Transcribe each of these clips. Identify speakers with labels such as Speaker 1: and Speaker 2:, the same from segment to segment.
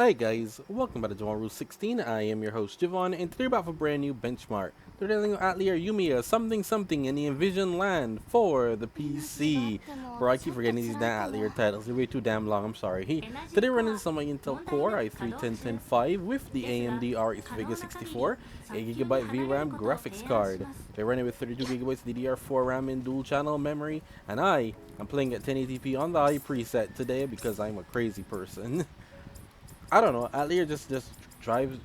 Speaker 1: Hi guys, welcome back to Javon Rule 16. I am your host Javon, and today we're back for a brand new benchmark. They're dealing with Atelier Yumia, something in the Envisioned land for the PC. Bro, I keep forgetting these damn Atelier titles. They're way too damn long, I'm sorry. Today we're running some Intel Core i3-10105 with the AMD RX Vega 64, 8GB VRAM graphics card. They're running with 32GB DDR4 RAM in dual channel memory, and I am playing at 1080p on the high preset today because I'm a crazy person. I don't know, Atelier just drives,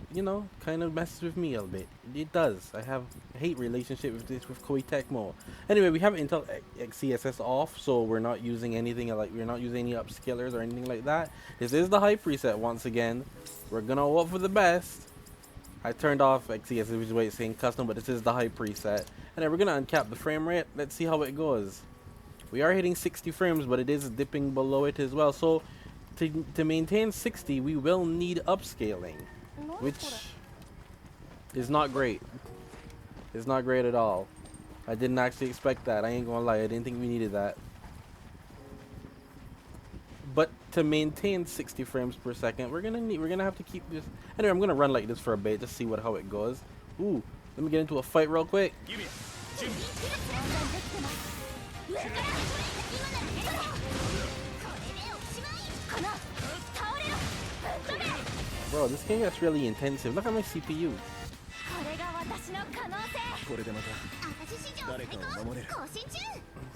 Speaker 1: kind of messes with me a little bit. It does. I have a hate relationship with this with Koei Tecmo. Anyway, we have Intel XCSS off, so we're not using anything we're not using any upscalers or anything like that. This is the high preset once again. We're gonna hope for the best. I turned off XCSS, which is why it's saying custom, but this is the high preset. And then we're gonna uncap the frame rate. Let's see how it goes. We are hitting 60 frames, but it is dipping below it as well. So to maintain 60, we will need upscaling, which is not great. It's not great at all. I didn't actually expect that. I ain't gonna lie, I didn't think we needed that. But to maintain 60 frames per second, we're gonna have to keep this. Anyway, I'm gonna run like this for a bit, just see how it goes. Ooh, let me get into a fight real quick. Bro, this game gets really intensive. Look at my CPU.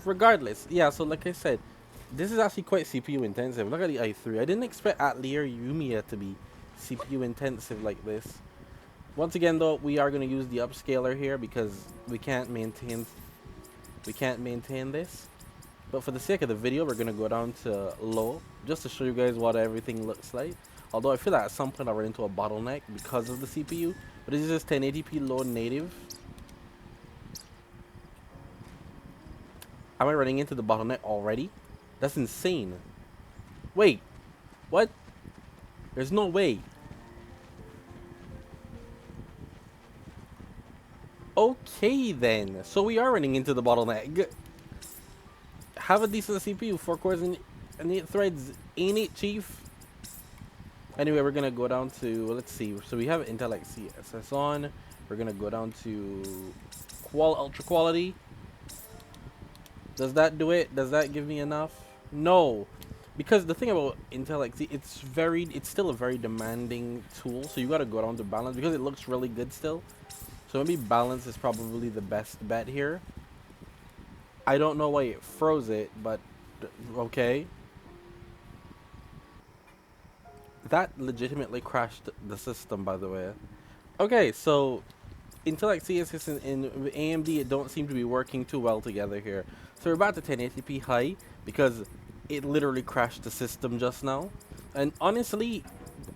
Speaker 1: Regardless, yeah, so like I said, this is actually quite CPU intensive. Look at the i3. I didn't expect Atelier Yumia to be CPU intensive like this. Once again though, we are going to use the upscaler here because we can't maintain this. But for the sake of the video, we're going to go down to low just to show you guys what everything looks like. Although I feel that at some point I'll run into a bottleneck because of the CPU. But this is just 1080p low native. Am I running into the bottleneck already? That's insane. Wait. What? There's no way. Okay then. So we are running into the bottleneck. Have a decent CPU, 4 cores and 8 threads. Ain't it, chief? Anyway, we're gonna go down to, let's see. So we have Intel XCSS on. We're gonna go down to ultra quality. Does that do it? Does that give me enough? No, because the thing about Intel XC, it's still a very demanding tool. So you gotta go down to balance because it looks really good still. So maybe balance is probably the best bet here. I don't know why it froze it, but okay. That legitimately crashed the system, by the way. Okay, so Intel XCSS and AMD, it don't seem to be working too well together here. So we're about to 1080p high because it literally crashed the system just now. And honestly,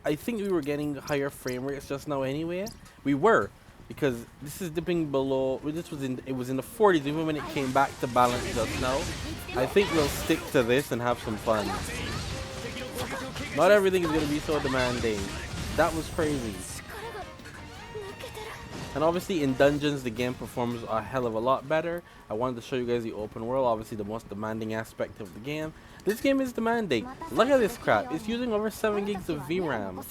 Speaker 1: I think we were getting higher frame rates just now anyway. We were, because this is dipping below. It was in the 40s even when it came back to balance just now. I think we'll stick to this and have some fun. Not everything is going to be so demanding. That was crazy. And obviously in dungeons the game performs a hell of a lot better. I wanted to show you guys the open world, obviously the most demanding aspect of the game. This game is demanding. Look at this crap. It's using over 7 gigs of VRAM.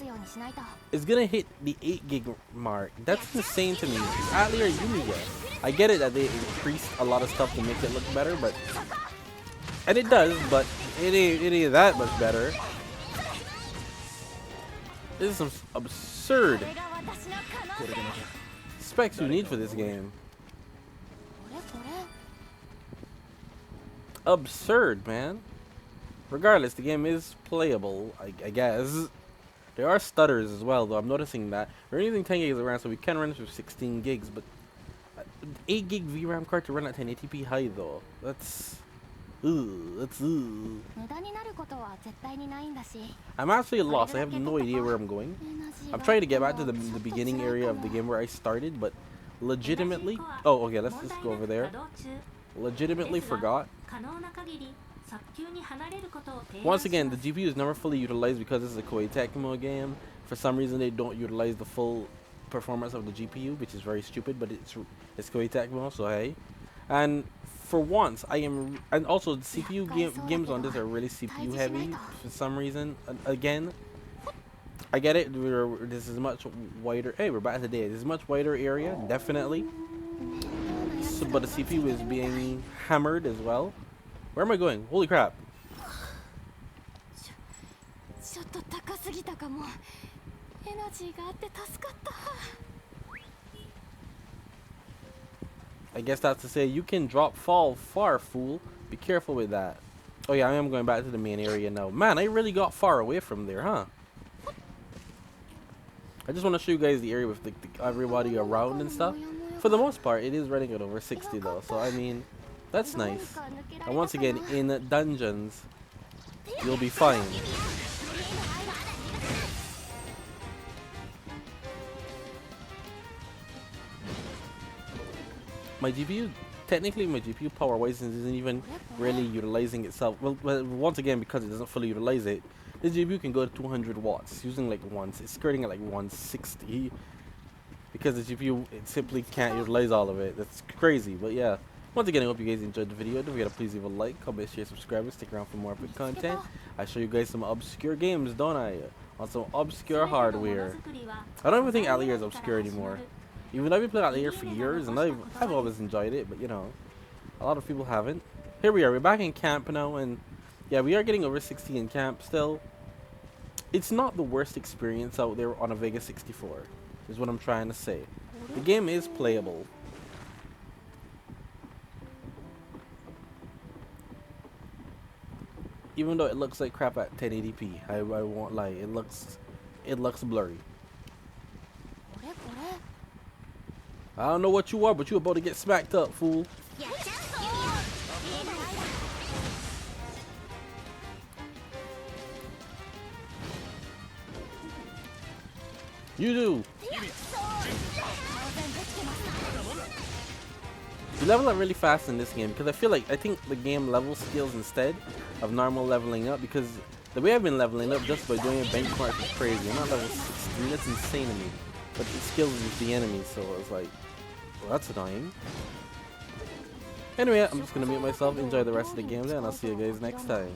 Speaker 1: It's going to hit the 8 gig mark. That's insane to me. It's Atelier Yumia. I get it that they increased a lot of stuff to make it look better, but... And it does, but it ain't that much better. This is some absurd specs you need for this game. Absurd, man. Regardless, the game is playable, I guess. There are stutters as well, though. I'm noticing that. We're using 10 gigs of RAM, so we can run this with 16 gigs, but 8 gig VRAM card to run at 1080p high, though. That's... I'm actually lost. I have no idea where I'm going. I'm trying to get back to the beginning area of the game where I started, but legitimately... Oh, okay, let's just go over there. Legitimately forgot. Once again, the GPU is never fully utilized because this is a Koei Tecmo game. For some reason, they don't utilize the full performance of the GPU, which is very stupid, but it's Koei Tecmo, so hey. And for once, and also the CPU games on this are really CPU heavy for some reason. Again, I get it. This is much wider. Hey, we're back today. This is a much wider area, definitely. So, but the CPU is being hammered as well. Where am I going? Holy crap! I guess that's to say you can fall far, fool. Be careful with that. Oh yeah, I am going back to the main area now. Man, I really got far away from there, huh? I just want to show you guys the area with everybody around and stuff. For the most part, it is running at over 60 though, so I mean, that's nice. And once again, in dungeons, you'll be fine. My GPU, technically my GPU power-wise isn't even really utilizing itself. Well, once again, because it doesn't fully utilize it, the GPU can go to 200 watts using like it's skirting at like 160. Because the GPU, it simply can't utilize all of it. That's crazy, but yeah. Once again, I hope you guys enjoyed the video. Don't forget to please leave a like, comment, share, subscribe, and stick around for more epic content. I show you guys some obscure games, don't I? On some obscure hardware. I don't even think Atelier is obscure anymore. Even though I've been playing Atelier for years, and I've always enjoyed it, but you know, a lot of people haven't. Here we are, we're back in camp now, and yeah, we are getting over 60 in camp still. It's not the worst experience out there on a Vega 64, is what I'm trying to say. The game is playable. Even though it looks like crap at 1080p, I won't lie, it looks blurry. I don't know what you are, but you're about to get smacked up, fool. You do. You level up really fast in this game because I think the game level skills instead of normal leveling up, because the way I've been leveling up just by doing a benchmark is crazy. I'm not level 16, that's insane to me. But it skills with the enemies, so it's like, well, that's annoying. Anyway, I'm just gonna mute myself, enjoy the rest of the game, and I'll see you guys next time.